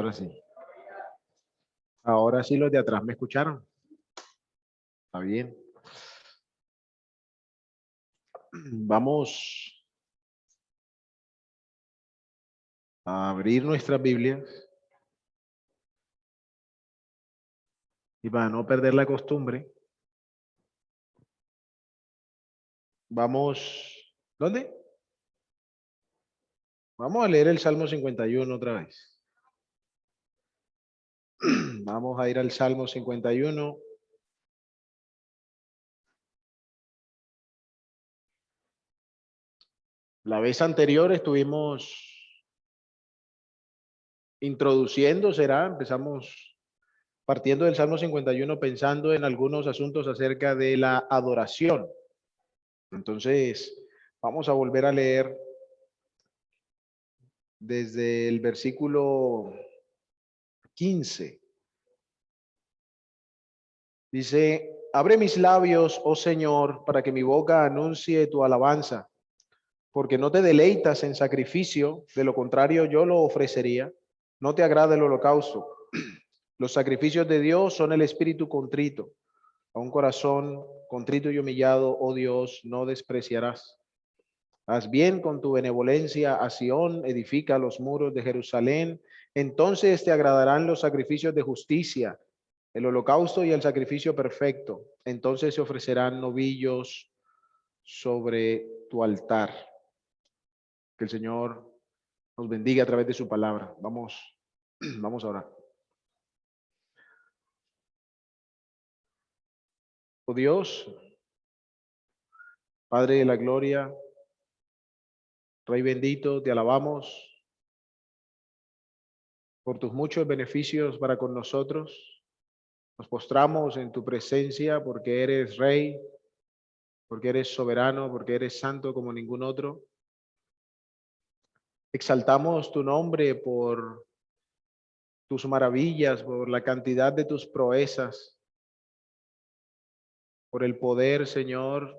ahora sí. Ahora sí los de atrás me escucharon. Está bien. Vamos a abrir nuestras Biblias. Y para no perder la costumbre, vamos, ¿dónde? Vamos a leer el Salmo 51 otra vez. Vamos a ir al Salmo 51. La vez anterior estuvimos introduciendo, empezamos partiendo del Salmo 51 pensando en algunos asuntos acerca de la adoración. Entonces, vamos a volver a leer desde el versículo 15. Dice, abre mis labios, oh Señor, para que mi boca anuncie tu alabanza, porque no te deleitas en sacrificio, de lo contrario yo lo ofrecería. No te agrada el holocausto. Los sacrificios de Dios son el espíritu contrito. A un corazón contrito y humillado, oh Dios, no despreciarás. Haz bien con tu benevolencia a Sión, edifica los muros de Jerusalén. Entonces te agradarán los sacrificios de justicia, el holocausto y el sacrificio perfecto. Entonces se ofrecerán novillos sobre tu altar. Que el Señor nos bendiga a través de su palabra. Vamos a orar. Oh Dios, Padre de la gloria, Rey bendito, te alabamos por tus muchos beneficios para con nosotros. Nos postramos en tu presencia porque eres Rey, porque eres soberano, porque eres santo como ningún otro. Exaltamos tu nombre por tus maravillas, por la cantidad de tus proezas, por el poder, Señor,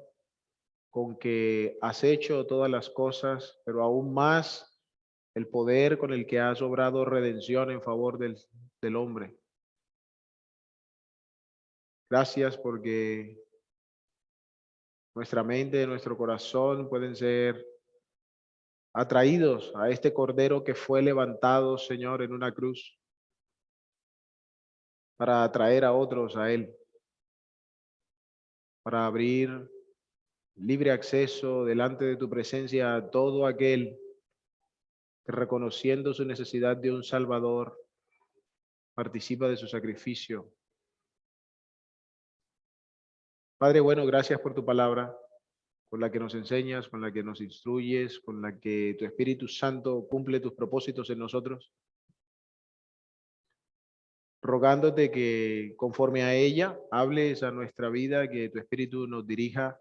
con que has hecho todas las cosas, pero aún más el poder con el que has obrado redención en favor del hombre. Gracias porque nuestra mente, nuestro corazón pueden ser atraídos a este cordero que fue levantado, Señor, en una cruz para atraer a otros a él, para abrir libre acceso delante de tu presencia a todo aquel que, reconociendo su necesidad de un Salvador, participa de su sacrificio. Padre bueno, gracias por tu palabra, con la que nos enseñas, con la que nos instruyes, con la que tu Espíritu Santo cumple tus propósitos en nosotros. Rogándote que conforme a ella hables a nuestra vida, que tu Espíritu nos dirija,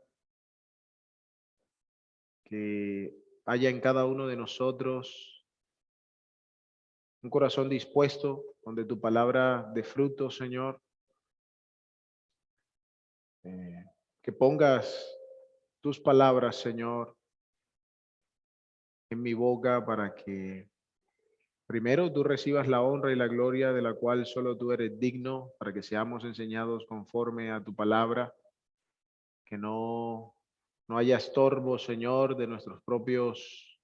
que haya en cada uno de nosotros un corazón dispuesto, donde tu palabra dé fruto, Señor. Que pongas tus palabras, Señor, en mi boca para que primero tú recibas la honra y la gloria de la cual solo tú eres digno, para que seamos enseñados conforme a tu palabra, que no haya estorbo, Señor, de nuestros propios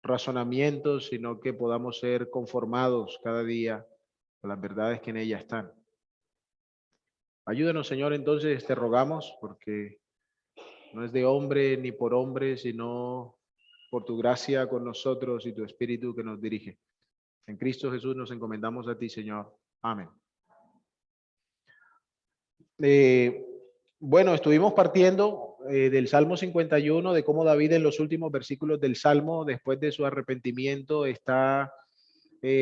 razonamientos, sino que podamos ser conformados cada día a las verdades que en ella están. Ayúdanos, Señor, entonces te rogamos, porque no es de hombre ni por hombre, sino por tu gracia con nosotros y tu Espíritu que nos dirige. En Cristo Jesús nos encomendamos a ti, Señor. Amén. Bueno, estuvimos partiendo del Salmo 51, de cómo David en los últimos versículos del Salmo, después de su arrepentimiento, está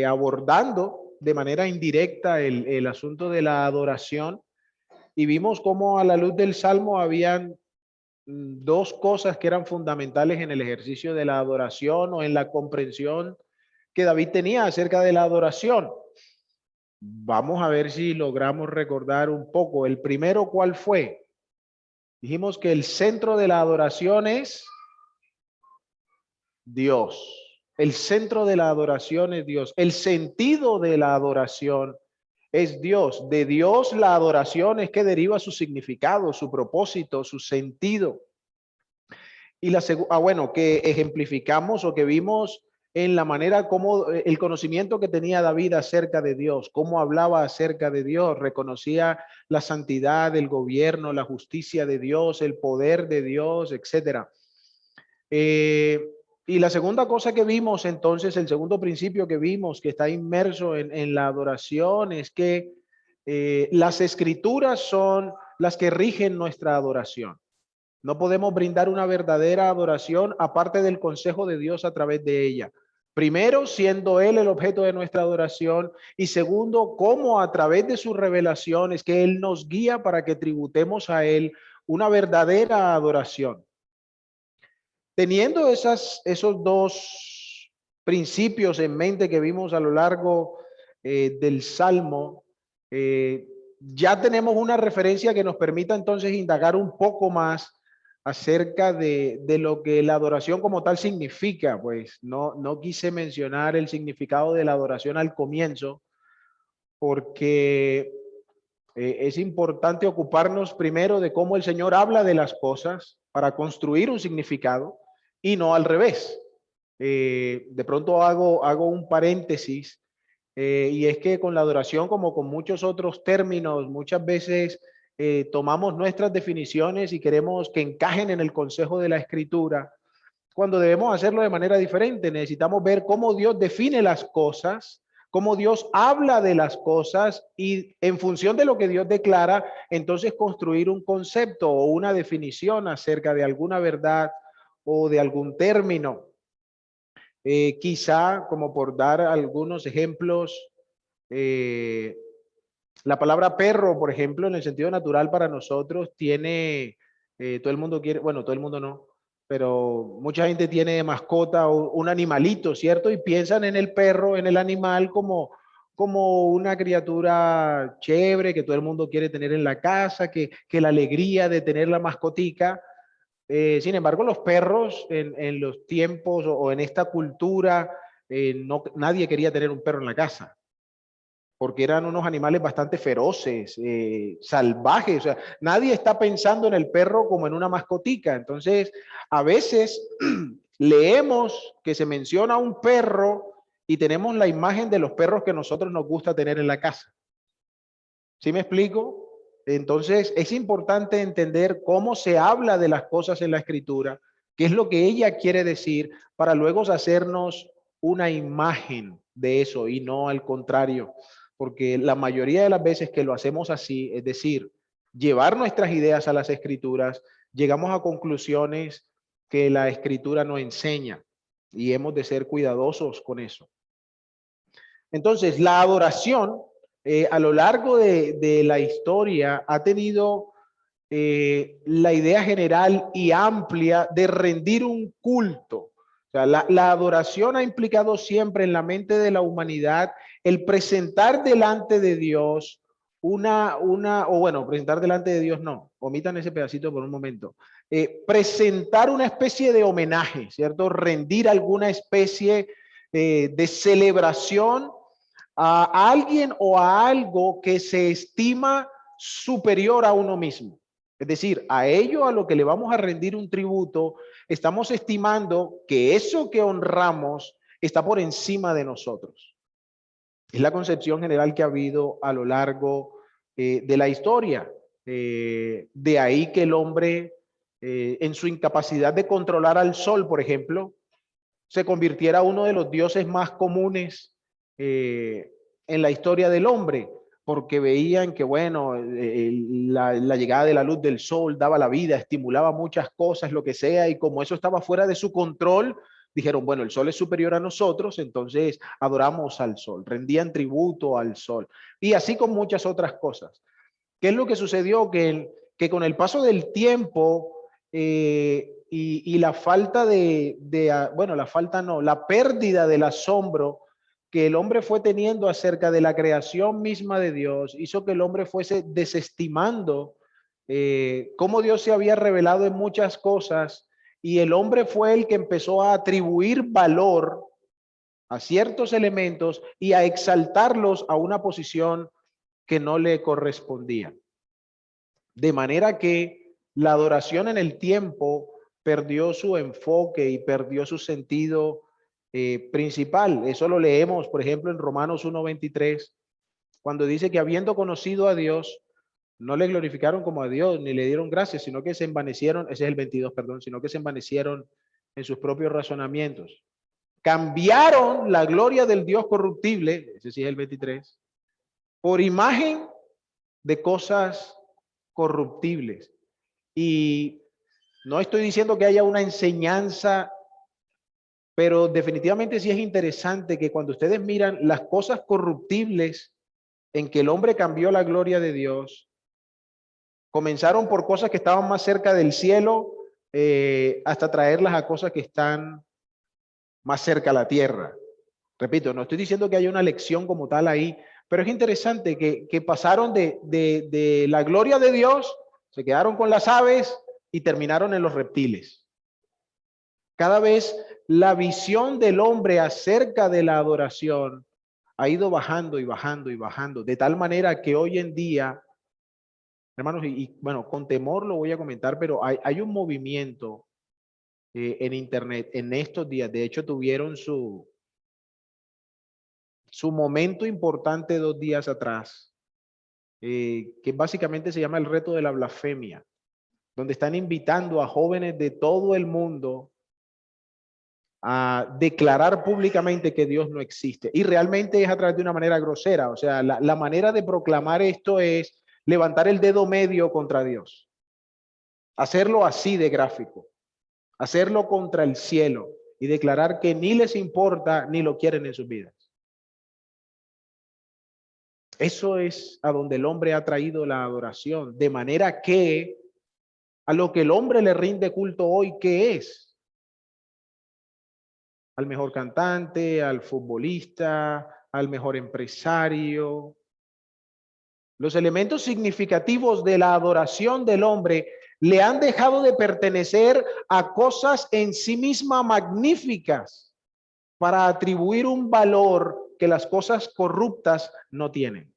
abordando de manera indirecta el asunto de la adoración. Y vimos cómo a la luz del Salmo habían dos cosas que eran fundamentales en el ejercicio de la adoración o en la comprensión que David tenía acerca de la adoración. Vamos a ver si logramos recordar un poco. El primero, ¿cuál fue? Dijimos que el centro de la adoración es Dios. El centro de la adoración es Dios. El sentido de la adoración es Dios. De Dios la adoración es que deriva su significado, su propósito, su sentido. Y bueno, que ejemplificamos o que vimos en la manera como el conocimiento que tenía David acerca de Dios, cómo hablaba acerca de Dios, reconocía la santidad, el gobierno, la justicia de Dios, el poder de Dios, etcétera. Y la segunda cosa que vimos entonces, el segundo principio que vimos que está inmerso en la adoración es que las escrituras son las que rigen nuestra adoración. No podemos brindar una verdadera adoración aparte del consejo de Dios a través de ella. Primero, siendo Él el objeto de nuestra adoración, y segundo, cómo a través de sus revelaciones que Él nos guía para que tributemos a Él una verdadera adoración. Teniendo esos dos principios en mente que vimos a lo largo del Salmo, ya tenemos una referencia que nos permita entonces indagar un poco más acerca de lo que la adoración como tal significa. Pues no quise mencionar el significado de la adoración al comienzo, porque es importante ocuparnos primero de cómo el Señor habla de las cosas para construir un significado y no al revés. De pronto hago un paréntesis y es que con la adoración, como con muchos otros términos, muchas veces tomamos nuestras definiciones y queremos que encajen en el consejo de la Escritura, cuando debemos hacerlo de manera diferente. Necesitamos ver cómo Dios define las cosas, cómo Dios habla de las cosas y en función de lo que Dios declara, entonces construir un concepto o una definición acerca de alguna verdad o de algún término. Quizá, como por dar algunos ejemplos, la palabra perro, por ejemplo, en el sentido natural para nosotros tiene, todo el mundo quiere, bueno, todo el mundo no, pero mucha gente tiene de mascota un animalito, ¿cierto? Y piensan en el perro, en el animal como una criatura chévere que todo el mundo quiere tener en la casa, que la alegría de tener la mascotica. Sin embargo, los perros en los tiempos o en esta cultura, nadie quería tener un perro en la casa, porque eran unos animales bastante feroces, salvajes. O sea, nadie está pensando en el perro como en una mascotica. Entonces, a veces leemos que se menciona un perro y tenemos la imagen de los perros que nosotros nos gusta tener en la casa. ¿Sí me explico? Entonces, es importante entender cómo se habla de las cosas en la Escritura, qué es lo que ella quiere decir, para luego hacernos una imagen de eso y no al contrario, porque la mayoría de las veces que lo hacemos así, es decir, llevar nuestras ideas a las Escrituras, llegamos a conclusiones que la Escritura no enseña y hemos de ser cuidadosos con eso. Entonces, la adoración a lo largo de la historia ha tenido la idea general y amplia de rendir un culto. O sea, la adoración ha implicado siempre en la mente de la humanidad el presentar delante de Dios presentar delante de Dios no, omitan ese pedacito por un momento. Presentar una especie de homenaje, ¿cierto? Rendir alguna especie de celebración a alguien o a algo que se estima superior a uno mismo. Es decir, a ello a lo que le vamos a rendir un tributo, estamos estimando que eso que honramos está por encima de nosotros. Es la concepción general que ha habido a lo largo de la historia. De ahí que el hombre, en su incapacidad de controlar al sol, por ejemplo, se convirtiera uno de los dioses más comunes en la historia del hombre, porque veían que, bueno, la llegada de la luz del sol daba la vida, estimulaba muchas cosas, lo que sea, y como eso estaba fuera de su control, dijeron, bueno, el sol es superior a nosotros, entonces adoramos al sol, rendían tributo al sol, y así con muchas otras cosas. ¿Qué es lo que sucedió? Que con el paso del tiempo y la falta la pérdida del asombro que el hombre fue teniendo acerca de la creación misma de Dios, hizo que el hombre fuese desestimando cómo Dios se había revelado en muchas cosas, y el hombre fue el que empezó a atribuir valor a ciertos elementos y a exaltarlos a una posición que no le correspondía. De manera que la adoración en el tiempo perdió su enfoque y perdió su sentido principal. Eso lo leemos, por ejemplo, en Romanos 1:23, cuando dice que habiendo conocido a Dios, no le glorificaron como a Dios, ni le dieron gracias, sino que se envanecieron, ese es el 22, perdón, sino que se envanecieron en sus propios razonamientos. Cambiaron la gloria del Dios corruptible, ese sí es el 23, por imagen de cosas corruptibles. Y no estoy diciendo que haya una enseñanza, pero definitivamente sí es interesante que cuando ustedes miran las cosas corruptibles en que el hombre cambió la gloria de Dios, comenzaron por cosas que estaban más cerca del cielo, hasta traerlas a cosas que están más cerca a la tierra. Repito, no estoy diciendo que haya una lección como tal ahí, pero es interesante que pasaron de la gloria de Dios, se quedaron con las aves y terminaron en los reptiles. Cada vez la visión del hombre acerca de la adoración ha ido bajando y bajando y bajando, de tal manera que hoy en día, hermanos, bueno, con temor lo voy a comentar, pero hay un movimiento en internet en estos días. De hecho, tuvieron su momento importante 2 días atrás, que básicamente se llama el reto de la blasfemia, donde están invitando a jóvenes de todo el mundo a declarar públicamente que Dios no existe. Y realmente es a través de una manera grosera. O sea, la manera de proclamar esto es levantar el dedo medio contra Dios. Hacerlo así de gráfico. Hacerlo contra el cielo y declarar que ni les importa ni lo quieren en sus vidas. Eso es a donde el hombre ha traído la adoración. De manera que a lo que el hombre le rinde culto hoy, ¿qué es? Al mejor cantante, al futbolista, al mejor empresario. Los elementos significativos de la adoración del hombre le han dejado de pertenecer a cosas en sí mismas magníficas para atribuir un valor que las cosas corruptas no tienen.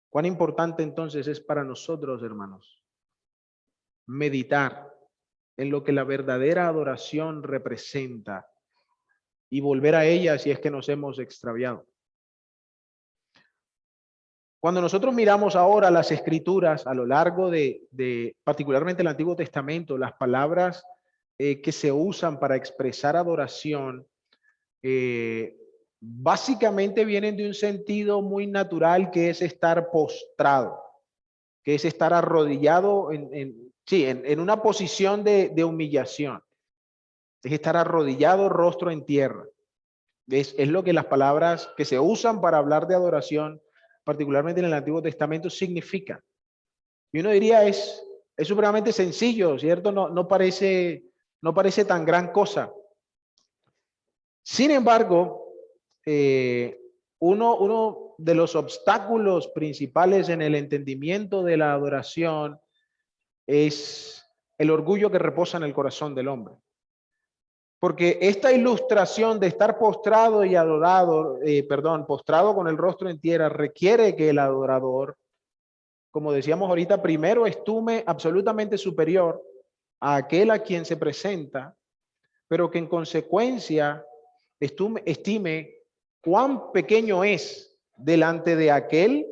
¿Cuán importante entonces es para nosotros, hermanos, meditar en lo que la verdadera adoración representa y volver a ella si es que nos hemos extraviado? Cuando nosotros miramos ahora las escrituras a lo largo de particularmente el Antiguo Testamento, las palabras que se usan para expresar adoración, básicamente vienen de un sentido muy natural, que es estar postrado, que es estar arrodillado en una posición de humillación. Es estar arrodillado, rostro en tierra. Es lo que las palabras que se usan para hablar de adoración, particularmente en el Antiguo Testamento, significan. Y uno diría, es supremamente sencillo, ¿cierto? No parece tan gran cosa. Sin embargo, uno de los obstáculos principales en el entendimiento de la adoración es el orgullo que reposa en el corazón del hombre. Porque esta ilustración de estar postrado y adorado, postrado con el rostro en tierra, requiere que el adorador, como decíamos ahorita, primero estume absolutamente superior a aquel a quien se presenta, pero que en consecuencia estime cuán pequeño es delante de aquel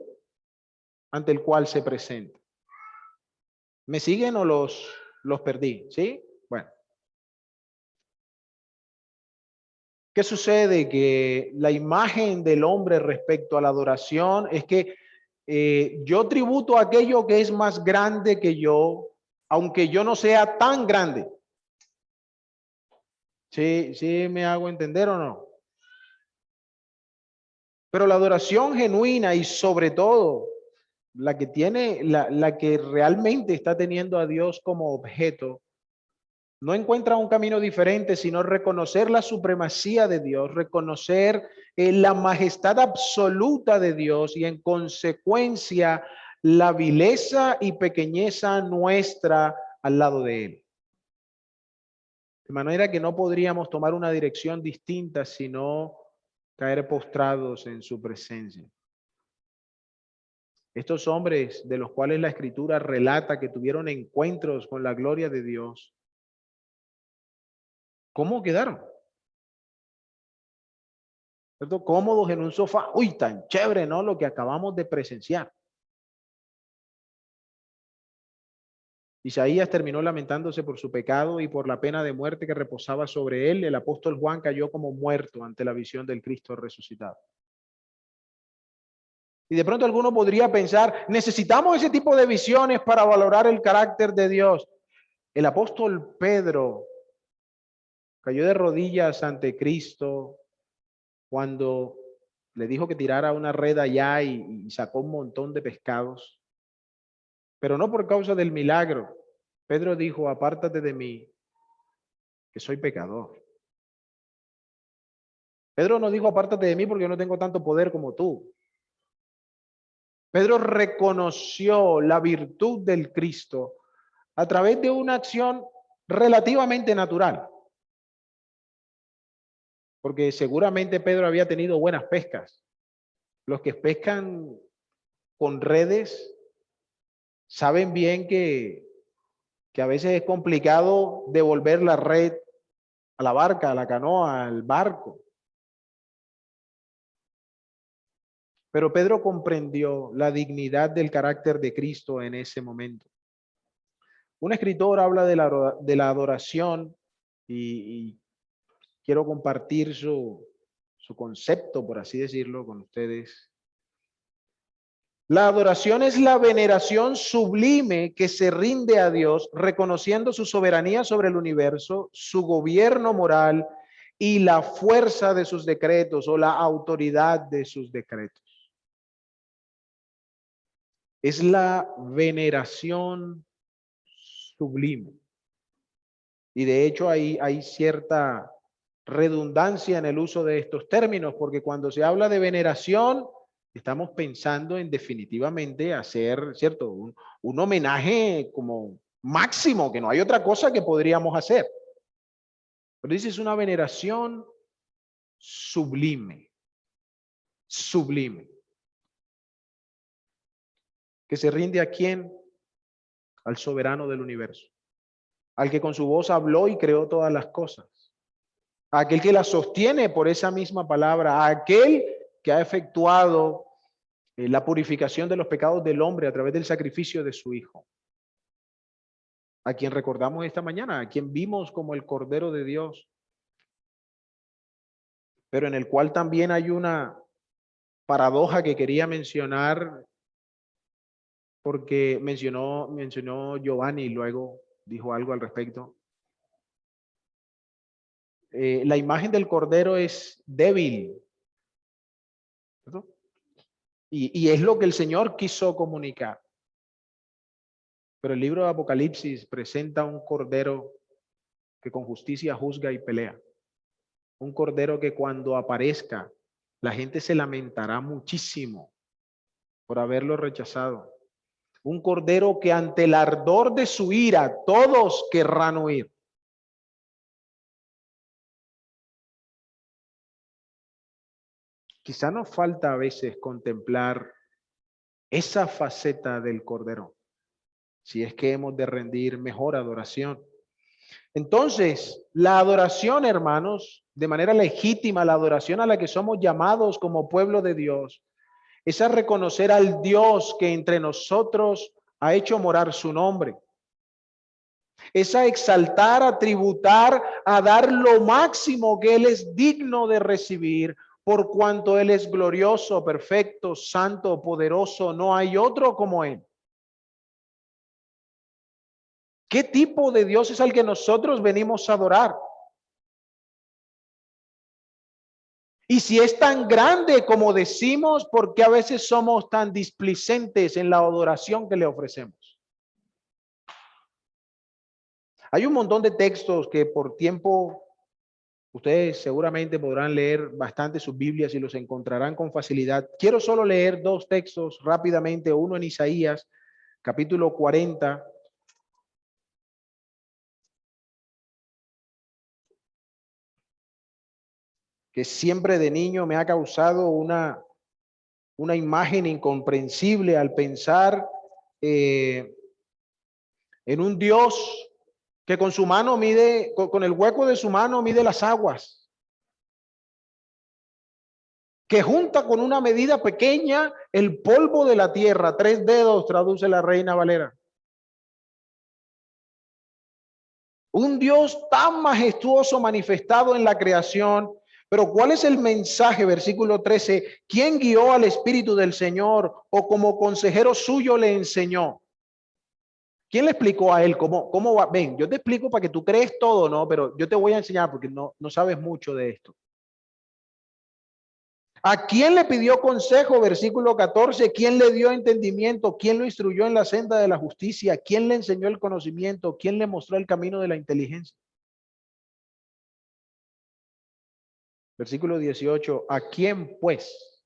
ante el cual se presenta. ¿Me siguen o los perdí? ¿Sí? Bueno. ¿Qué sucede? Que la imagen del hombre respecto a la adoración es que yo tributo a aquello que es más grande que yo, aunque yo no sea tan grande. ¿Sí me hago entender o no? Pero la adoración genuina y sobre todo la que tiene, la que realmente está teniendo a Dios como objeto, no encuentra un camino diferente, sino reconocer la supremacía de Dios, reconocer la majestad absoluta de Dios y en consecuencia la vileza y pequeñeza nuestra al lado de Él. De manera que no podríamos tomar una dirección distinta, sino caer postrados en su presencia. Estos hombres de los cuales la Escritura relata que tuvieron encuentros con la gloria de Dios, ¿cómo quedaron? ¿Cierto? Cómodos en un sofá. Uy, tan chévere, ¿no? Lo que acabamos de presenciar. Isaías terminó lamentándose por su pecado y por la pena de muerte que reposaba sobre él. El apóstol Juan cayó como muerto ante la visión del Cristo resucitado. Y de pronto alguno podría pensar, necesitamos ese tipo de visiones para valorar el carácter de Dios. El apóstol Pedro cayó de rodillas ante Cristo cuando le dijo que tirara una red allá y sacó un montón de pescados. Pero no por causa del milagro. Pedro dijo, apártate de mí, que soy pecador. Pedro no dijo, apártate de mí porque yo no tengo tanto poder como tú. Pedro reconoció la virtud del Cristo a través de una acción relativamente natural. Porque seguramente Pedro había tenido buenas pescas. Los que pescan con redes saben bien que a veces es complicado devolver la red a la barca, a la canoa, al barco. Pero Pedro comprendió la dignidad del carácter de Cristo en ese momento. Un escritor habla de la adoración y quiero compartir su concepto, por así decirlo, con ustedes. La adoración es la veneración sublime que se rinde a Dios, reconociendo su soberanía sobre el universo, su gobierno moral y la fuerza de sus decretos o la autoridad de sus decretos. Es la veneración sublime. Y de hecho hay cierta redundancia en el uso de estos términos, porque cuando se habla de veneración, estamos pensando en definitivamente hacer, ¿cierto? Un homenaje como máximo, que no hay otra cosa que podríamos hacer. Pero dice, es una veneración sublime, sublime. Que se rinde ¿a quién? Al soberano del universo. Al que con su voz habló y creó todas las cosas. A aquel que las sostiene por esa misma palabra. A aquel que ha efectuado la purificación de los pecados del hombre a través del sacrificio de su Hijo. A quien recordamos esta mañana, a quien vimos como el Cordero de Dios, pero en el cual también hay una paradoja que quería mencionar, porque mencionó Giovanni y luego dijo algo al respecto. La imagen del Cordero es débil, ¿cierto? Y es lo que el Señor quiso comunicar. Pero el libro de Apocalipsis presenta un Cordero que con justicia juzga y pelea. Un Cordero que cuando aparezca, la gente se lamentará muchísimo por haberlo rechazado. Un Cordero que ante el ardor de su ira, todos querrán huir. Quizá nos falta a veces contemplar esa faceta del Cordero, si es que hemos de rendir mejor adoración. Entonces, la adoración, hermanos, de manera legítima, la adoración a la que somos llamados como pueblo de Dios, es a reconocer al Dios que entre nosotros ha hecho morar su nombre. Es a exaltar, a tributar, a dar lo máximo que Él es digno de recibir, por cuanto Él es glorioso, perfecto, santo, poderoso, no hay otro como Él. ¿Qué tipo de Dios es al que nosotros venimos a adorar? Y si es tan grande como decimos, ¿por qué a veces somos tan displicentes en la adoración que le ofrecemos? Hay un montón de textos que por tiempo ustedes seguramente podrán leer bastante sus Biblias y los encontrarán con facilidad. Quiero solo leer dos textos rápidamente, uno en Isaías, capítulo 40. que siempre de niño me ha causado una imagen incomprensible al pensar en un Dios que con su mano mide, con el hueco de su mano mide las aguas, que junta con una medida pequeña el polvo de la tierra, 3 dedos, traduce la Reina Valera. Un Dios tan majestuoso manifestado en la creación. Pero ¿cuál es el mensaje? Versículo 13. ¿Quién guió al Espíritu del Señor o como consejero suyo le enseñó? ¿Quién le explicó a él cómo va? Ven, yo te explico para que tú crees todo, ¿no? Pero yo te voy a enseñar porque no sabes mucho de esto. ¿A quién le pidió consejo? Versículo 14. ¿Quién le dio entendimiento? ¿Quién lo instruyó en la senda de la justicia? ¿Quién le enseñó el conocimiento? ¿Quién le mostró el camino de la inteligencia? Versículo 18. ¿A quién pues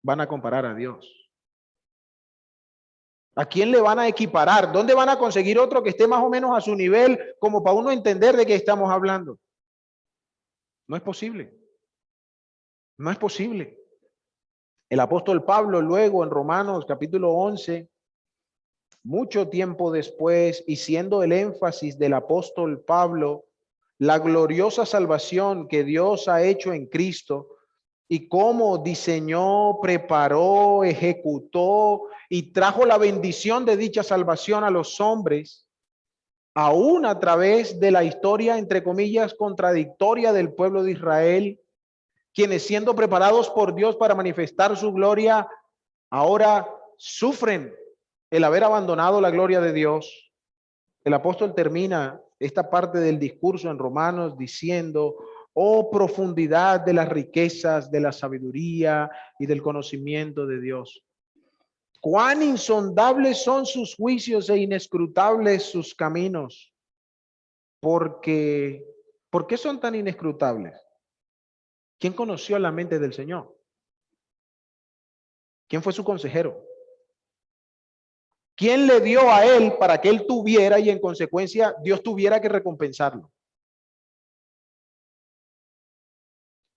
van a comparar a Dios? ¿A quién le van a equiparar? ¿Dónde van a conseguir otro que esté más o menos a su nivel como para uno entender de qué estamos hablando? No es posible. No es posible. El apóstol Pablo luego en Romanos capítulo 11, mucho tiempo después, y siendo el énfasis del apóstol Pablo, la gloriosa salvación que Dios ha hecho en Cristo y cómo diseñó, preparó, ejecutó y trajo la bendición de dicha salvación a los hombres, aún a través de la historia, entre comillas, contradictoria del pueblo de Israel, quienes siendo preparados por Dios para manifestar su gloria, ahora sufren el haber abandonado la gloria de Dios. El apóstol termina esta parte del discurso en Romanos diciendo: oh profundidad de las riquezas, de la sabiduría y del conocimiento de Dios. Cuán insondables son sus juicios e inescrutables sus caminos. ¿Por qué son tan inescrutables? ¿Quién conoció la mente del Señor? ¿Quién fue su consejero? ¿Quién le dio a él para que él tuviera y en consecuencia Dios tuviera que recompensarlo?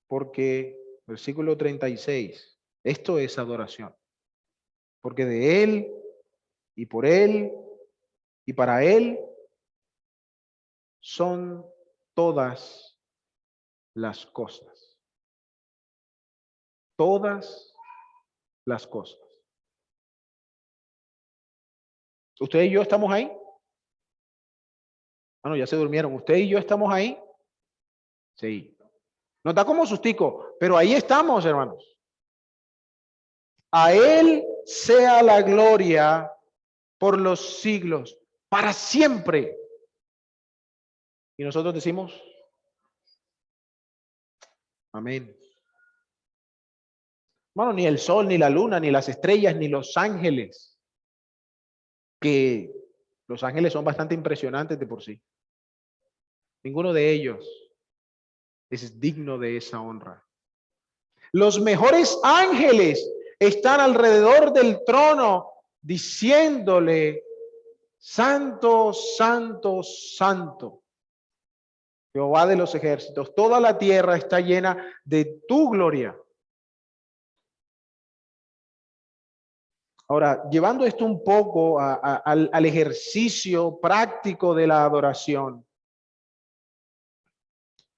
Porque, versículo 36, esto es adoración. Porque de él y por él y para él son todas las cosas. Todas las cosas. ¿Usted y yo estamos ahí? Bueno, ya se durmieron. ¿Usted y yo estamos ahí? Sí. Nos da como sustico, pero ahí estamos, hermanos. A él sea la gloria por los siglos, para siempre. Y nosotros decimos, amén. Bueno, ni el sol, ni la luna, ni las estrellas, ni los ángeles, que los ángeles son bastante impresionantes de por sí. Ninguno de ellos es digno de esa honra. Los mejores ángeles están alrededor del trono diciéndole: santo, santo, santo, Jehová de los ejércitos. Toda la tierra está llena de tu gloria. Ahora, llevando esto un poco al ejercicio práctico de la adoración,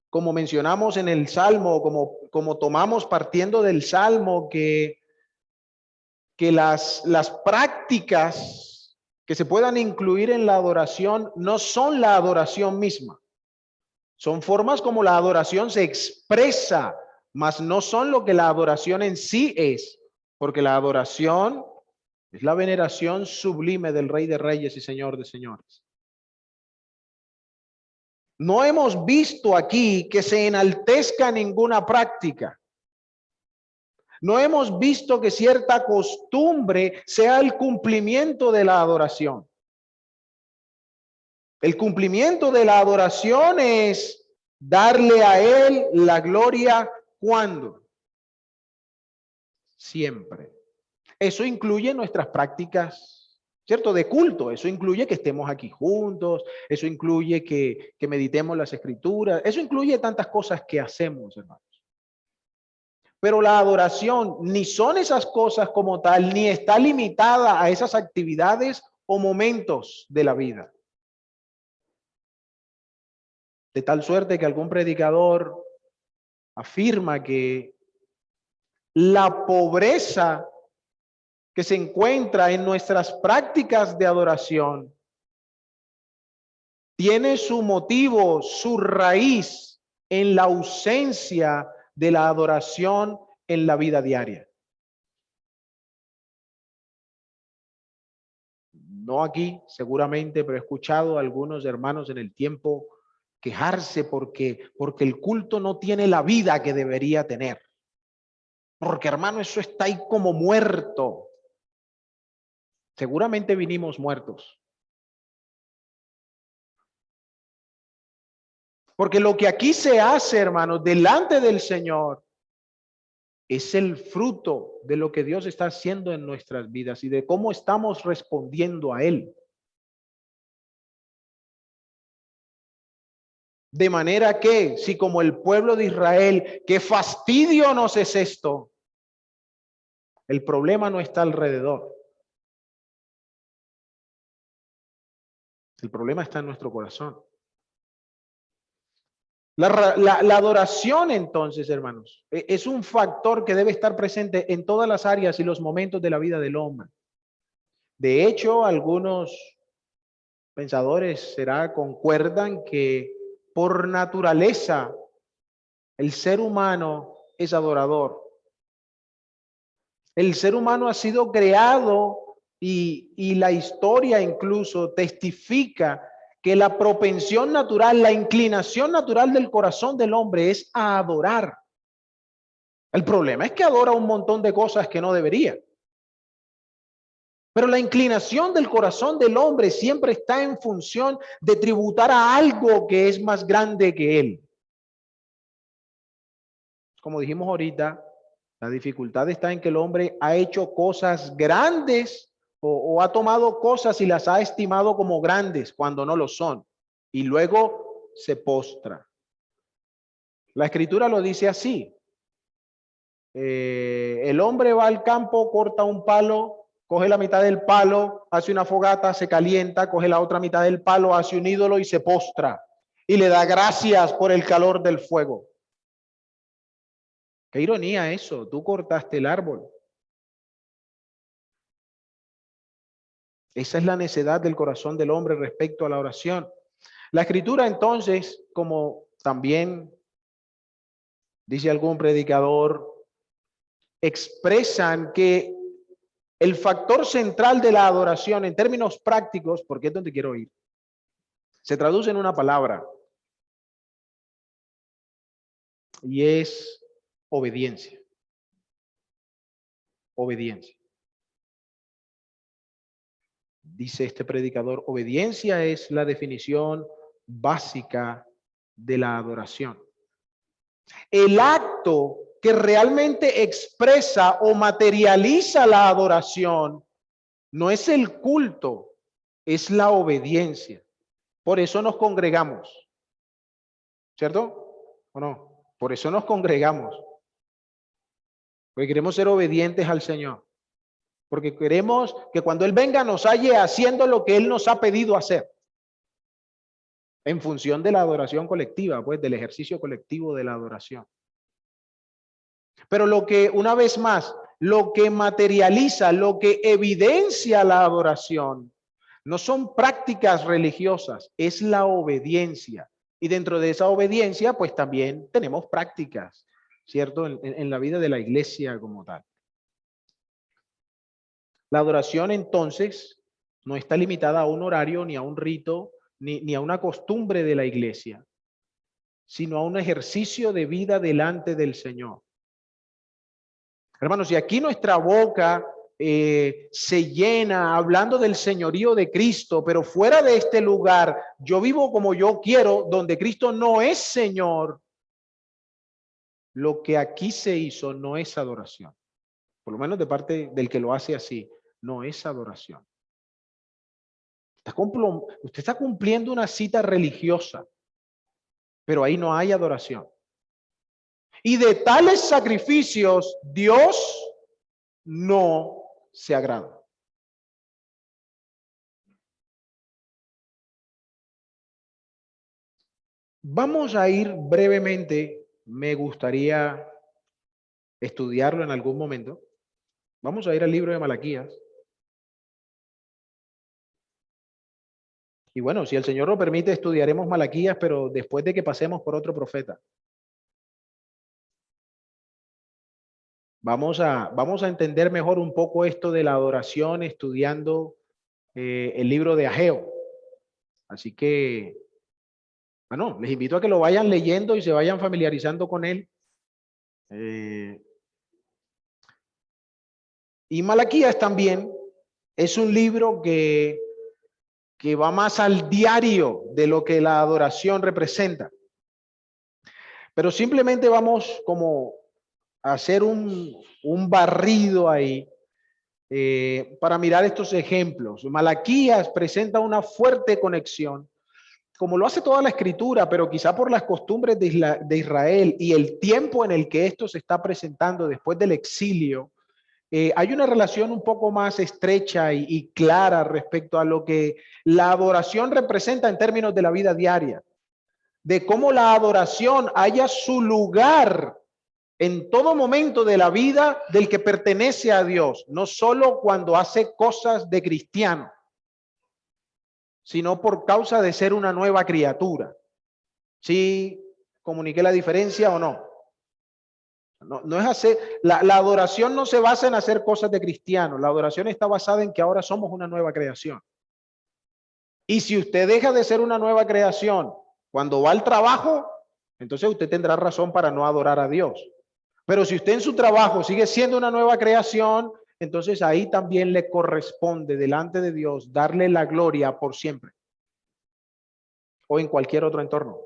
como mencionamos en el Salmo, como tomamos partiendo del Salmo, que las prácticas que se puedan incluir en la adoración no son la adoración misma. Son formas como la adoración se expresa, mas no son lo que la adoración en sí es, porque la adoración es la veneración sublime del Rey de Reyes y Señor de Señores. No hemos visto aquí que se enaltezca ninguna práctica. No hemos visto que cierta costumbre sea el cumplimiento de la adoración. El cumplimiento de la adoración es darle a él la gloria. ¿Cuándo? Siempre. Eso incluye nuestras prácticas ¿cierto? De culto. Eso incluye que estemos aquí juntos, eso incluye que meditemos las escrituras, eso incluye tantas cosas que hacemos, hermanos. Pero la adoración ni son esas cosas como tal, ni está limitada a esas actividades o momentos de la vida. De tal suerte que algún predicador afirma que la pobreza que se encuentra en nuestras prácticas de adoración tiene su motivo, su raíz en la ausencia de la adoración en la vida diaria. No aquí, seguramente, pero he escuchado a algunos hermanos en el tiempo quejarse porque el culto no tiene la vida que debería tener. Porque, hermano, eso está ahí como muerto. Seguramente vinimos muertos. Porque lo que aquí se hace, hermanos, delante del Señor, es el fruto de lo que Dios está haciendo en nuestras vidas y de cómo estamos respondiendo a Él. De manera que, si como el pueblo de Israel, qué fastidio nos es esto, el problema no está alrededor. El problema está en nuestro corazón. La adoración, entonces, hermanos, es un factor que debe estar presente en todas las áreas y los momentos de la vida del hombre. De hecho, algunos pensadores concuerdan que por naturaleza el ser humano es adorador. El ser humano ha sido creado y la historia incluso testifica que la propensión natural, la inclinación natural del corazón del hombre es a adorar. El problema es que adora un montón de cosas que no debería. Pero la inclinación del corazón del hombre siempre está en función de tributar a algo que es más grande que él. Como dijimos ahorita, la dificultad está en que el hombre ha hecho cosas grandes o ha tomado cosas y las ha estimado como grandes cuando no lo son. Y luego se postra. La escritura lo dice así. El hombre va al campo, corta un palo, coge la mitad del palo, hace una fogata, se calienta, coge la otra mitad del palo, hace un ídolo y se postra. Y le da gracias por el calor del fuego. Qué ironía eso, tú cortaste el árbol. Esa es la necedad del corazón del hombre respecto a la oración. La escritura entonces, como también dice algún predicador, expresan que el factor central de la adoración en términos prácticos, porque es donde quiero ir, se traduce en una palabra y es obediencia. Obediencia. Dice este predicador, obediencia es la definición básica de la adoración. El acto que realmente expresa o materializa la adoración no es el culto, es la obediencia. Por eso nos congregamos, ¿cierto? ¿O no? Por eso nos congregamos. Porque queremos ser obedientes al Señor. Porque queremos que cuando Él venga nos halle haciendo lo que Él nos ha pedido hacer. En función de la adoración colectiva, pues del ejercicio colectivo de la adoración. Pero lo que, una vez más, lo que materializa, lo que evidencia la adoración, no son prácticas religiosas, es la obediencia. Y dentro de esa obediencia, pues también tenemos prácticas, ¿cierto? En la vida de la iglesia como tal. La adoración, entonces, no está limitada a un horario, ni a un rito, ni a una costumbre de la iglesia, sino a un ejercicio de vida delante del Señor. Hermanos, y aquí nuestra boca se llena hablando del señorío de Cristo, pero fuera de este lugar, yo vivo como yo quiero, donde Cristo no es Señor. Lo que aquí se hizo no es adoración, por lo menos de parte del que lo hace así, no es adoración. Usted está cumpliendo una cita religiosa, pero ahí no hay adoración. Y de tales sacrificios Dios no se agrada. Vamos a ir brevemente, me gustaría estudiarlo en algún momento. Vamos a ir al libro de Malaquías. Y bueno, si el Señor lo permite, estudiaremos Malaquías, pero después de que pasemos por otro profeta. Vamos a entender mejor un poco esto de la adoración estudiando el libro de Ageo. Así que, bueno, les invito a que lo vayan leyendo y se vayan familiarizando con él. Y Malaquías también es un libro que va más al diario de lo que la adoración representa. Pero simplemente vamos como a hacer un barrido ahí para mirar estos ejemplos. Malaquías presenta una fuerte conexión, como lo hace toda la escritura, pero quizá por las costumbres de Israel y el tiempo en el que esto se está presentando después del exilio, hay una relación un poco más estrecha y clara respecto a lo que la adoración representa en términos de la vida diaria, de cómo la adoración haya su lugar en todo momento de la vida del que pertenece a Dios, no solo cuando hace cosas de cristiano, sino por causa de ser una nueva criatura. ¿Sí comuniqué la diferencia o no? No es hacer, la adoración no se basa en hacer cosas de cristiano, la adoración está basada en que ahora somos una nueva creación. Y si usted deja de ser una nueva creación cuando va al trabajo, entonces usted tendrá razón para no adorar a Dios. Pero si usted en su trabajo sigue siendo una nueva creación, entonces ahí también le corresponde delante de Dios darle la gloria por siempre o en cualquier otro entorno.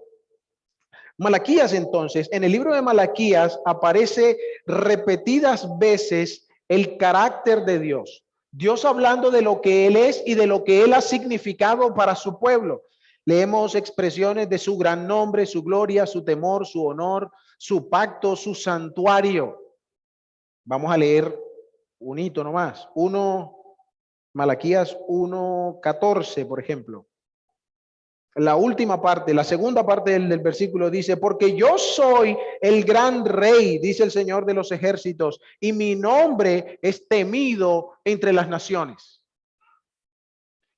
Malaquías, entonces, en el libro de Malaquías aparece repetidas veces el carácter de Dios. Dios hablando de lo que Él es y de lo que Él ha significado para su pueblo. Leemos expresiones de su gran nombre, su gloria, su temor, su honor, su pacto, su santuario. Vamos a leer un hito nomás. Malaquías 1:14, por ejemplo. La última parte, la segunda parte del versículo dice, porque yo soy el gran rey, dice el Señor de los ejércitos, y mi nombre es temido entre las naciones.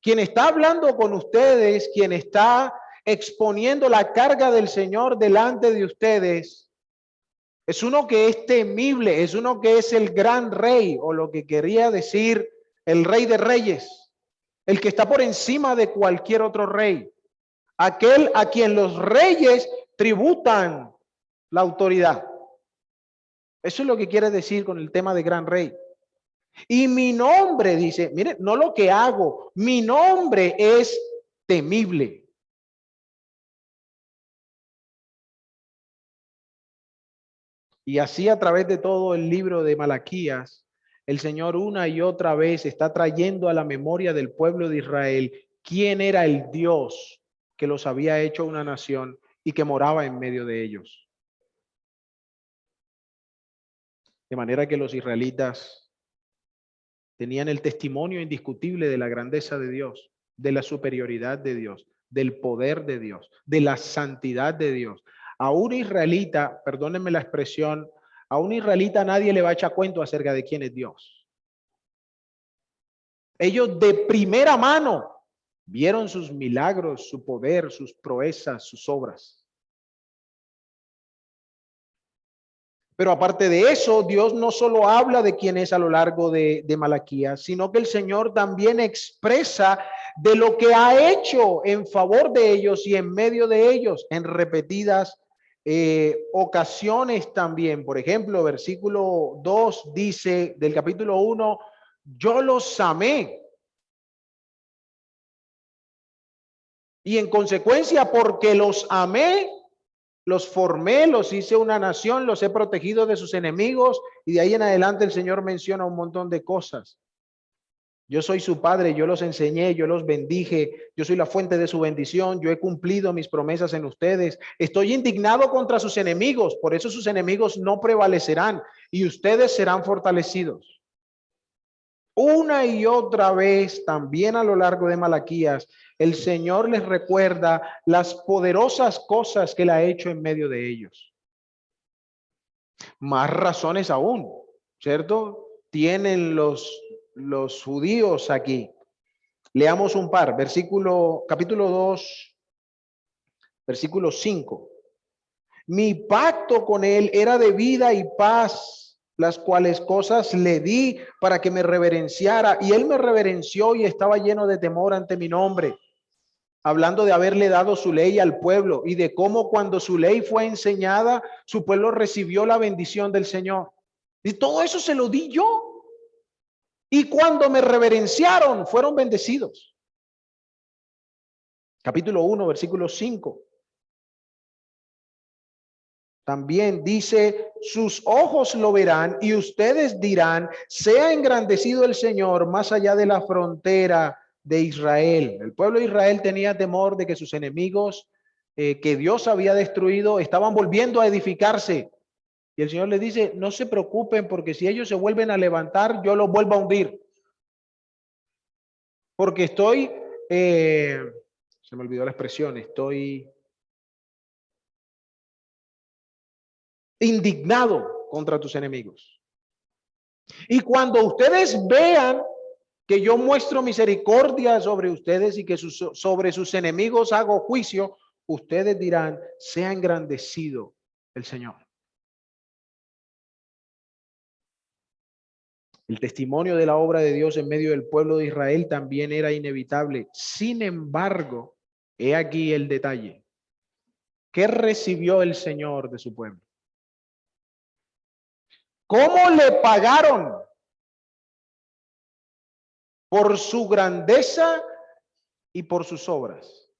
Quien está hablando con ustedes, quien está exponiendo la carga del Señor delante de ustedes, es uno que es temible, es uno que es el gran rey, o lo que quería decir el rey de reyes, el que está por encima de cualquier otro rey. Aquel a quien los reyes tributan la autoridad. Eso es lo que quiere decir con el tema de gran rey. Y mi nombre, dice, mire, no lo que hago, mi nombre es temible. Y así a través de todo el libro de Malaquías, el Señor una y otra vez está trayendo a la memoria del pueblo de Israel quién era el Dios que los había hecho una nación y que moraba en medio de ellos. De manera que los israelitas tenían el testimonio indiscutible de la grandeza de Dios, de la superioridad de Dios, del poder de Dios, de la santidad de Dios. A un israelita, perdónenme la expresión, a un israelita nadie le va a echar cuento acerca de quién es Dios. Ellos de primera mano vieron sus milagros, su poder, sus proezas, sus obras. Pero aparte de eso, Dios no solo habla de quién es a lo largo de Malaquías, sino que el Señor también expresa de lo que ha hecho en favor de ellos y en medio de ellos en repetidas ocasiones también. Por ejemplo, versículo 2 dice del capítulo 1, yo los amé. Y en consecuencia, porque los amé, los formé, los hice una nación, los he protegido de sus enemigos, y de ahí en adelante el Señor menciona un montón de cosas. Yo soy su padre, yo los enseñé, yo los bendije, yo soy la fuente de su bendición, yo he cumplido mis promesas en ustedes. Estoy indignado contra sus enemigos, por eso sus enemigos no prevalecerán y ustedes serán fortalecidos. Una y otra vez, también a lo largo de Malaquías, el Señor les recuerda las poderosas cosas que Él ha hecho en medio de ellos. Más razones aún, ¿cierto? Tienen los judíos aquí. Leamos un par, capítulo 2, versículo 5. Mi pacto con él era de vida y paz, las cuales cosas le di para que me reverenciara, y él me reverenció y estaba lleno de temor ante mi nombre, hablando de haberle dado su ley al pueblo y de cómo cuando su ley fue enseñada, su pueblo recibió la bendición del Señor. Y todo eso se lo di yo. Y cuando me reverenciaron, fueron bendecidos. Capítulo 1, versículo 5. También dice, sus ojos lo verán y ustedes dirán, sea engrandecido el Señor más allá de la frontera de Israel. El pueblo de Israel tenía temor de que sus enemigos que Dios había destruido estaban volviendo a edificarse. Y el Señor les dice, no se preocupen porque si ellos se vuelven a levantar, yo los vuelvo a hundir. Porque estoy, se me olvidó la expresión, estoy indignado contra tus enemigos. Y cuando ustedes vean que yo muestro misericordia sobre ustedes y que sobre sus enemigos hago juicio, ustedes dirán, sea engrandecido el Señor. El testimonio de la obra de Dios en medio del pueblo de Israel también era inevitable. Sin embargo, he aquí el detalle. ¿Qué recibió el Señor de su pueblo? ¿Cómo le pagaron por su grandeza y por sus obras?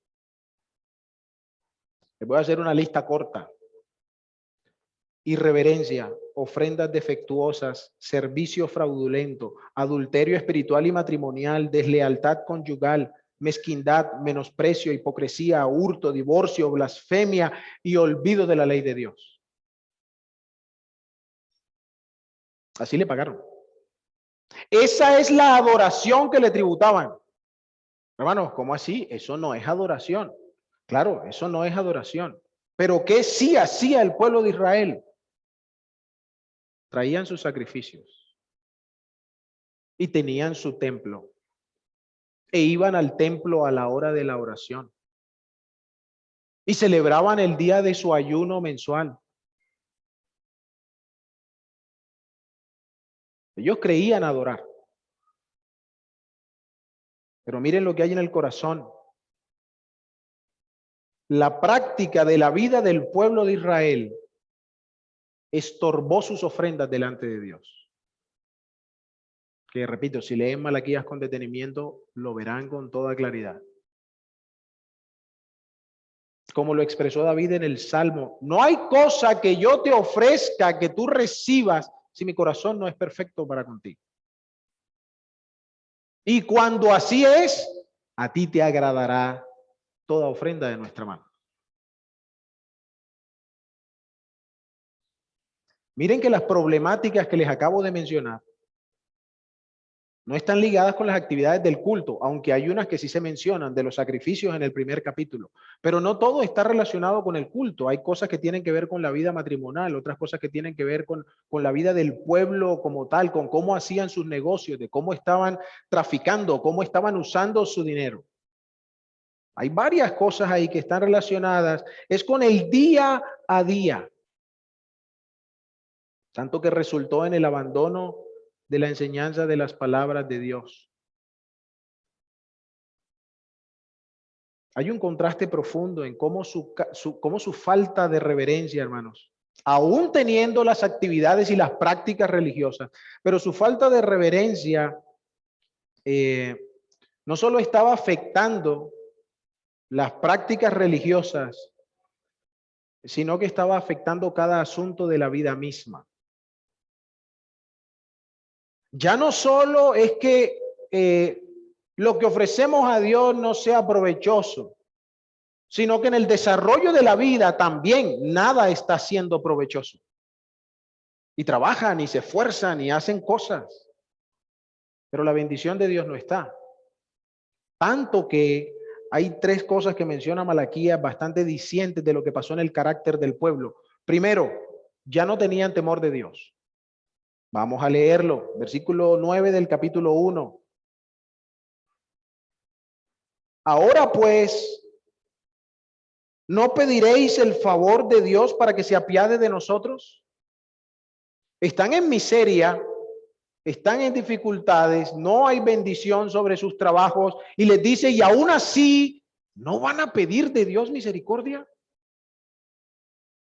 Les voy a hacer una lista corta. Irreverencia, ofrendas defectuosas, servicio fraudulento, adulterio espiritual y matrimonial, deslealtad conyugal, mezquindad, menosprecio, hipocresía, hurto, divorcio, blasfemia y olvido de la ley de Dios. Así le pagaron. Esa es la adoración que le tributaban. Hermanos, ¿cómo así? Eso no es adoración. Claro, eso no es adoración. Pero ¿qué sí hacía el pueblo de Israel? Traían sus sacrificios y tenían su templo e iban al templo a la hora de la oración y celebraban el día de su ayuno mensual. Ellos creían adorar, pero miren lo que hay en el corazón. La práctica de la vida del pueblo de Israel estorbó sus ofrendas delante de Dios. Que repito, si leen Malaquías con detenimiento, lo verán con toda claridad. Como lo expresó David en el Salmo, no hay cosa que yo te ofrezca que tú recibas si mi corazón no es perfecto para contigo. Y cuando así es, a ti te agradará toda ofrenda de nuestra mano. Miren que las problemáticas que les acabo de mencionar no están ligadas con las actividades del culto, aunque hay unas que sí se mencionan de los sacrificios en el primer capítulo, pero no todo está relacionado con el culto. Hay cosas que tienen que ver con la vida matrimonial, otras cosas que tienen que ver con la vida del pueblo como tal, con cómo hacían sus negocios, de cómo estaban traficando, cómo estaban usando su dinero. Hay varias cosas ahí que están relacionadas, es con el día a día, tanto que resultó en el abandono de la enseñanza de las palabras de Dios. Hay un contraste profundo en cómo su falta de reverencia, hermanos, aún teniendo las actividades y las prácticas religiosas, pero su falta de reverencia no solo estaba afectando las prácticas religiosas, sino que estaba afectando cada asunto de la vida misma. Ya no solo es que lo que ofrecemos a Dios no sea provechoso, sino que en el desarrollo de la vida también nada está siendo provechoso. Y trabajan y se esfuerzan y hacen cosas, pero la bendición de Dios no está. Tanto que hay tres cosas que menciona Malaquías bastante dicientes de lo que pasó en el carácter del pueblo. Primero, ya no tenían temor de Dios. Vamos a leerlo, versículo 9 del capítulo 1. Ahora pues, ¿no pediréis el favor de Dios para que se apiade de nosotros? Están en miseria, están en dificultades, no hay bendición sobre sus trabajos y les dice, y aún así, ¿no van a pedir de Dios misericordia?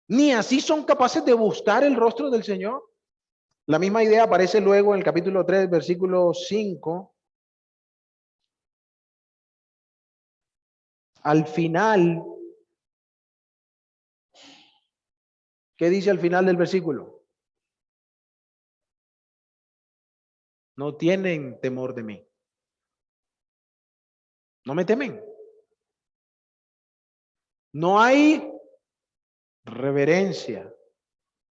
Ni así son capaces de buscar el rostro del Señor. La misma idea aparece luego en el capítulo 3, versículo 5. Al final, ¿qué dice al final del versículo? No tienen temor de mí. No me temen. No hay reverencia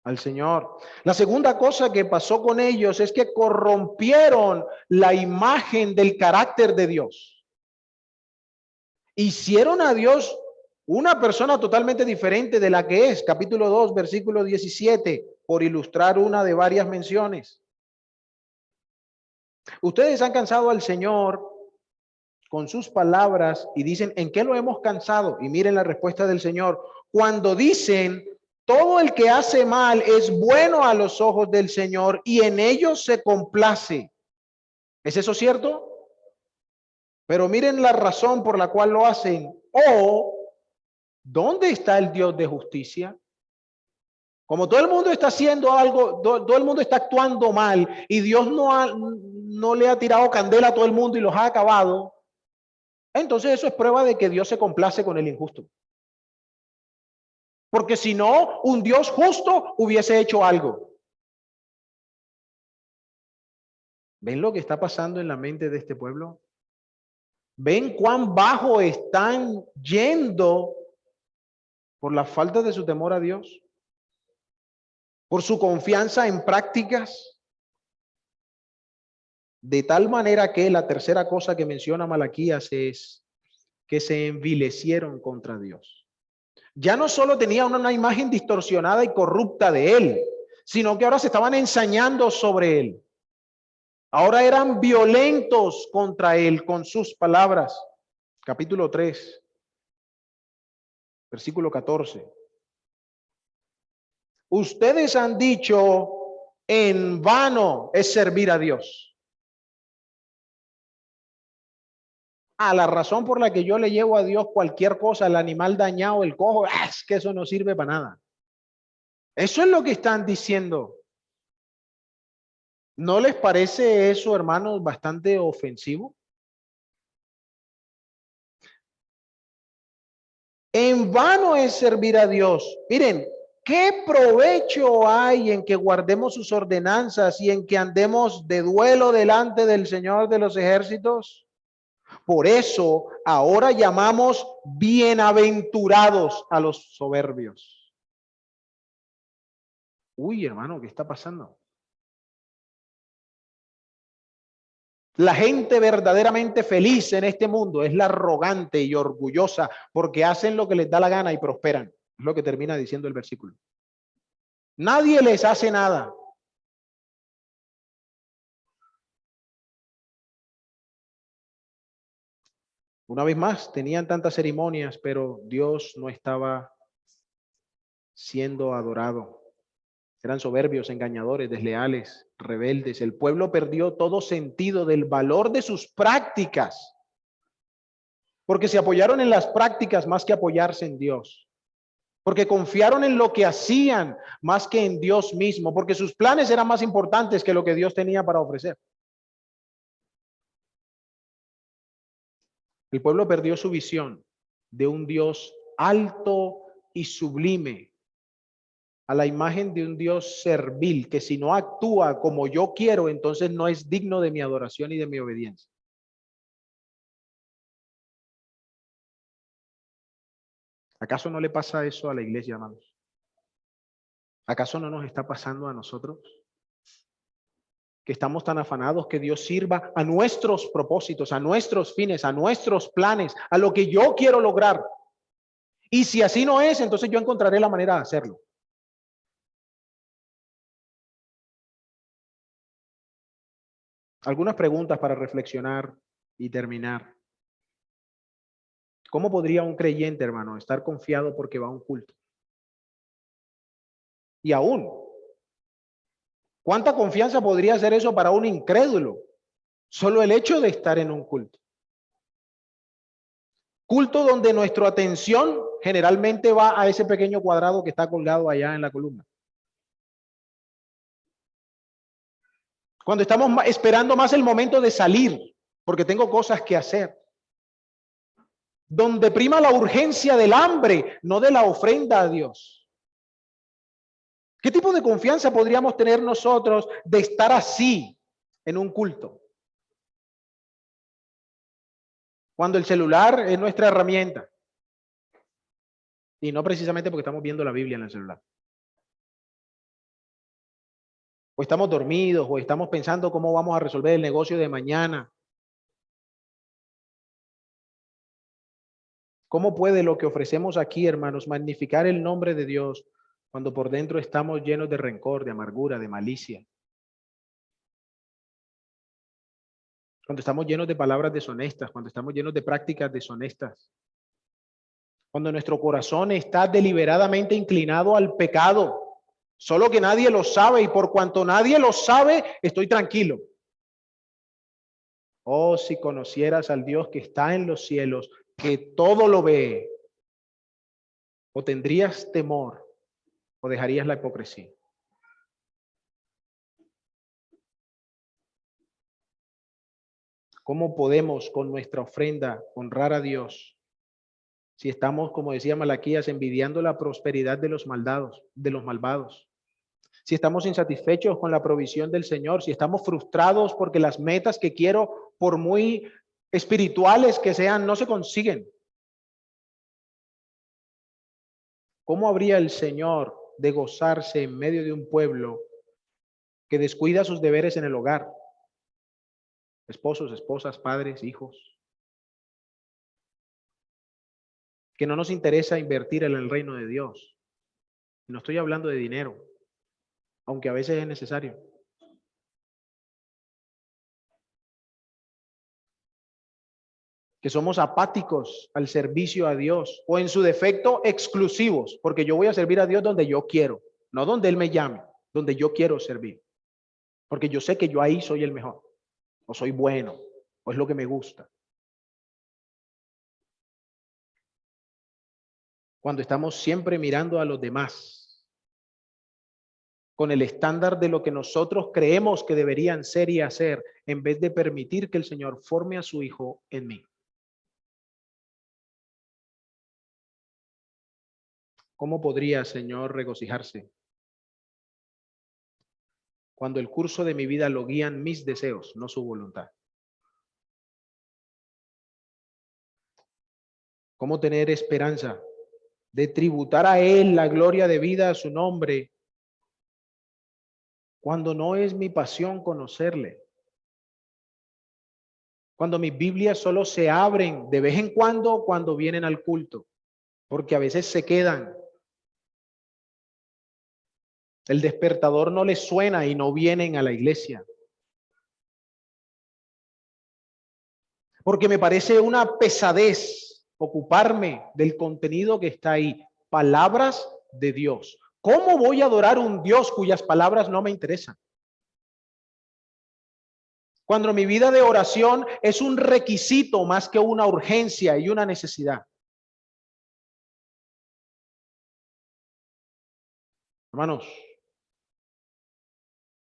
al Señor. La segunda cosa que pasó con ellos es que corrompieron la imagen del carácter de Dios. Hicieron a Dios una persona totalmente diferente de la que es. Capítulo 2, versículo 17, por ilustrar una de varias menciones. Ustedes han cansado al Señor con sus palabras y dicen, ¿en qué lo hemos cansado? Y miren la respuesta del Señor. Cuando dicen, todo el que hace mal es bueno a los ojos del Señor y en ellos se complace. ¿Es eso cierto? Pero miren la razón por la cual lo hacen. O, ¿dónde está el Dios de justicia? Como todo el mundo está haciendo algo, todo el mundo está actuando mal y Dios no le ha tirado candela a todo el mundo y los ha acabado. Entonces eso es prueba de que Dios se complace con el injusto. Porque si no, un Dios justo hubiese hecho algo. ¿Ven lo que está pasando en la mente de este pueblo? ¿Ven cuán bajo están yendo por la falta de su temor a Dios? ¿Por su confianza en prácticas? De tal manera que la tercera cosa que menciona Malaquías es que se envilecieron contra Dios. Ya no solo tenían una imagen distorsionada y corrupta de él, sino que ahora se estaban ensañando sobre él. Ahora eran violentos contra él con sus palabras. Capítulo 3, versículo 14. Ustedes han dicho, en vano es servir a Dios. La razón por la que yo le llevo a Dios cualquier cosa, el animal dañado, el cojo, es que eso no sirve para nada. Eso es lo que están diciendo. ¿No les parece eso, hermanos, bastante ofensivo? En vano es servir a Dios. Miren, ¿qué provecho hay en que guardemos sus ordenanzas y en que andemos de duelo delante del Señor de los ejércitos? Por eso ahora llamamos bienaventurados a los soberbios. Uy, hermano, ¿qué está pasando? La gente verdaderamente feliz en este mundo es la arrogante y orgullosa porque hacen lo que les da la gana y prosperan. Es lo que termina diciendo el versículo. Nadie les hace nada. Una vez más, tenían tantas ceremonias, pero Dios no estaba siendo adorado. Eran soberbios, engañadores, desleales, rebeldes. El pueblo perdió todo sentido del valor de sus prácticas, porque se apoyaron en las prácticas más que apoyarse en Dios, porque confiaron en lo que hacían más que en Dios mismo, porque sus planes eran más importantes que lo que Dios tenía para ofrecer. El pueblo perdió su visión de un Dios alto y sublime, a la imagen de un Dios servil, que si no actúa como yo quiero, entonces no es digno de mi adoración y de mi obediencia. ¿Acaso no le pasa eso a la iglesia, hermanos? ¿Acaso no nos está pasando a nosotros? Que estamos tan afanados que Dios sirva a nuestros propósitos, a nuestros fines, a nuestros planes, a lo que yo quiero lograr. Y si así no es, entonces yo encontraré la manera de hacerlo. Algunas preguntas para reflexionar y terminar. ¿Cómo podría un creyente, hermano, estar confiado porque va a un culto? Y aún, ¿cuánta confianza podría ser eso para un incrédulo? Solo el hecho de estar en un culto. Culto donde nuestra atención generalmente va a ese pequeño cuadrado que está colgado allá en la columna. Cuando estamos esperando más el momento de salir, porque tengo cosas que hacer. Donde prima la urgencia del hambre, no de la ofrenda a Dios. ¿Qué tipo de confianza podríamos tener nosotros de estar así en un culto? Cuando el celular es nuestra herramienta. Y no precisamente porque estamos viendo la Biblia en el celular. O estamos dormidos, o estamos pensando cómo vamos a resolver el negocio de mañana. ¿Cómo puede lo que ofrecemos aquí, hermanos, magnificar el nombre de Dios cuando por dentro estamos llenos de rencor, de amargura, de malicia? Cuando estamos llenos de palabras deshonestas, cuando estamos llenos de prácticas deshonestas. Cuando nuestro corazón está deliberadamente inclinado al pecado, solo que nadie lo sabe y por cuanto nadie lo sabe, estoy tranquilo. Oh, si conocieras al Dios que está en los cielos, que todo lo ve, o tendrías temor o dejarías la hipocresía. ¿Cómo podemos con nuestra ofrenda honrar a Dios si estamos, como decía Malaquías, envidiando la prosperidad de los malvados? Si estamos insatisfechos con la provisión del Señor, si estamos frustrados porque las metas que quiero, por muy espirituales que sean, no se consiguen. ¿Cómo habría el Señor de gozarse en medio de un pueblo que descuida sus deberes en el hogar? Esposos, esposas, padres, hijos. Que no nos interesa invertir en el reino de Dios. No estoy hablando de dinero, aunque a veces es necesario. Que somos apáticos al servicio a Dios o en su defecto exclusivos, porque yo voy a servir a Dios donde yo quiero, no donde Él me llame, donde yo quiero servir. Porque yo sé que yo ahí soy el mejor, o soy bueno, o es lo que me gusta. Cuando estamos siempre mirando a los demás con el estándar de lo que nosotros creemos que deberían ser y hacer, en vez de permitir que el Señor forme a su Hijo en mí. ¿Cómo podría, Señor, regocijarse cuando el curso de mi vida lo guían mis deseos, no su voluntad? ¿Cómo tener esperanza de tributar a Él la gloria de vida a su nombre cuando no es mi pasión conocerle? Cuando mis Biblias solo se abren de vez en cuando vienen al culto, porque a veces se quedan. El despertador no les suena y no vienen a la iglesia. Porque me parece una pesadez ocuparme del contenido que está ahí. Palabras de Dios. ¿Cómo voy a adorar un Dios cuyas palabras no me interesan? Cuando mi vida de oración es un requisito más que una urgencia y una necesidad. Hermanos,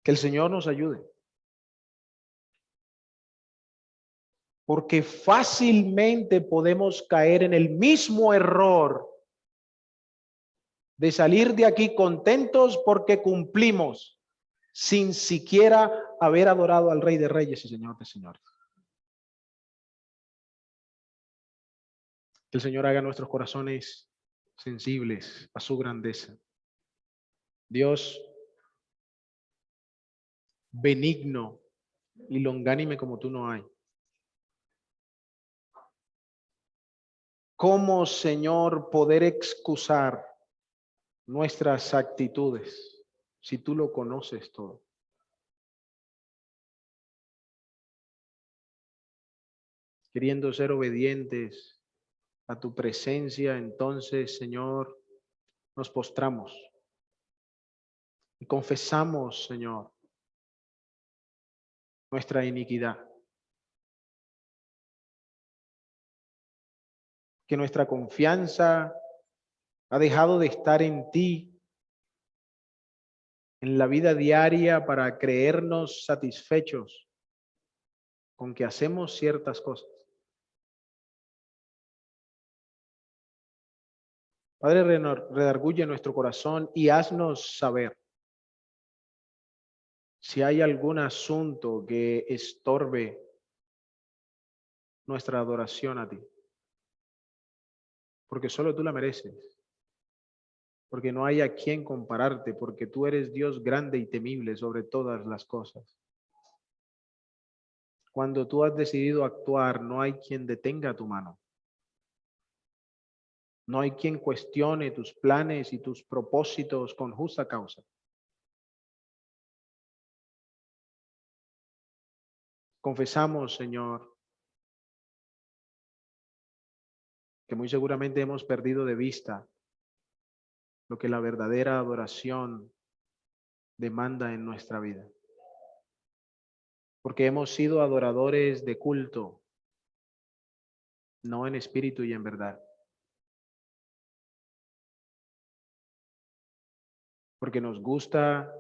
que el Señor nos ayude. Porque fácilmente podemos caer en el mismo error de salir de aquí contentos porque cumplimos sin siquiera haber adorado al Rey de Reyes y Señor de Señores. Que el Señor haga nuestros corazones sensibles a su grandeza. Dios benigno y longánime como tú no hay. ¿Cómo, Señor, poder excusar nuestras actitudes si tú lo conoces todo? Queriendo ser obedientes a tu presencia, entonces, Señor, nos postramos y confesamos, Señor, nuestra iniquidad. Que nuestra confianza ha dejado de estar en ti, en la vida diaria, para creernos satisfechos con que hacemos ciertas cosas. Padre, redarguye nuestro corazón y haznos saber si hay algún asunto que estorbe nuestra adoración a ti, porque solo tú la mereces, porque no hay a quien compararte, porque tú eres Dios grande y temible sobre todas las cosas. Cuando tú has decidido actuar, no hay quien detenga tu mano. No hay quien cuestione tus planes y tus propósitos con justa causa. Confesamos, Señor, que muy seguramente hemos perdido de vista lo que la verdadera adoración demanda en nuestra vida. Porque hemos sido adoradores de culto, no en espíritu y en verdad. Porque nos gusta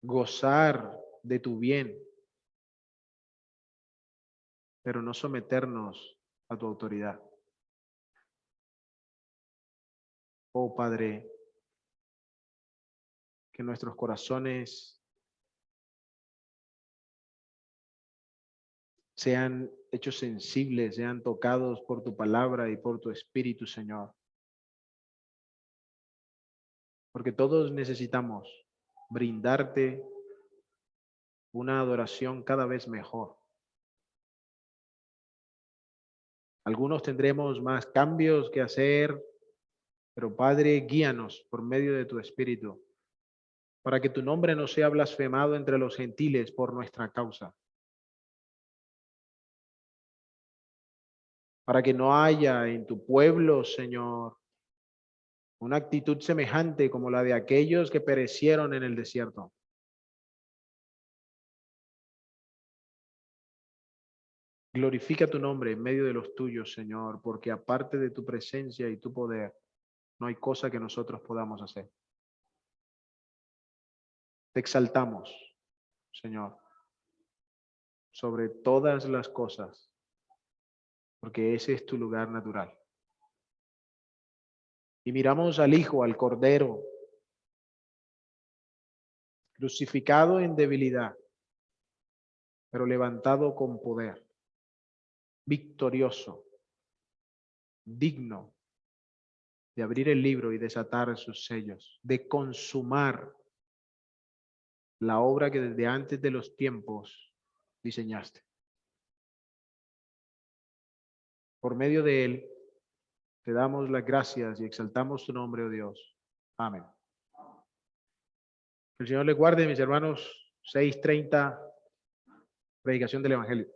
gozar de tu bien, pero no someternos a tu autoridad. Oh Padre, que nuestros corazones sean hechos sensibles, sean tocados por tu palabra y por tu espíritu, Señor. Porque todos necesitamos brindarte una adoración cada vez mejor. Algunos tendremos más cambios que hacer, pero Padre, guíanos por medio de tu espíritu, para que tu nombre no sea blasfemado entre los gentiles por nuestra causa. Para que no haya en tu pueblo, Señor, una actitud semejante como la de aquellos que perecieron en el desierto. Glorifica tu nombre en medio de los tuyos, Señor, porque aparte de tu presencia y tu poder, no hay cosa que nosotros podamos hacer. Te exaltamos, Señor, sobre todas las cosas, porque ese es tu lugar natural. Y miramos al Hijo, al Cordero, crucificado en debilidad, pero levantado con poder, victorioso, digno de abrir el libro y desatar sus sellos, de consumar la obra que desde antes de los tiempos diseñaste. Por medio de él, te damos las gracias y exaltamos tu nombre, oh Dios. Amén. Que el Señor les guarde, mis hermanos. 6:30, predicación del Evangelio.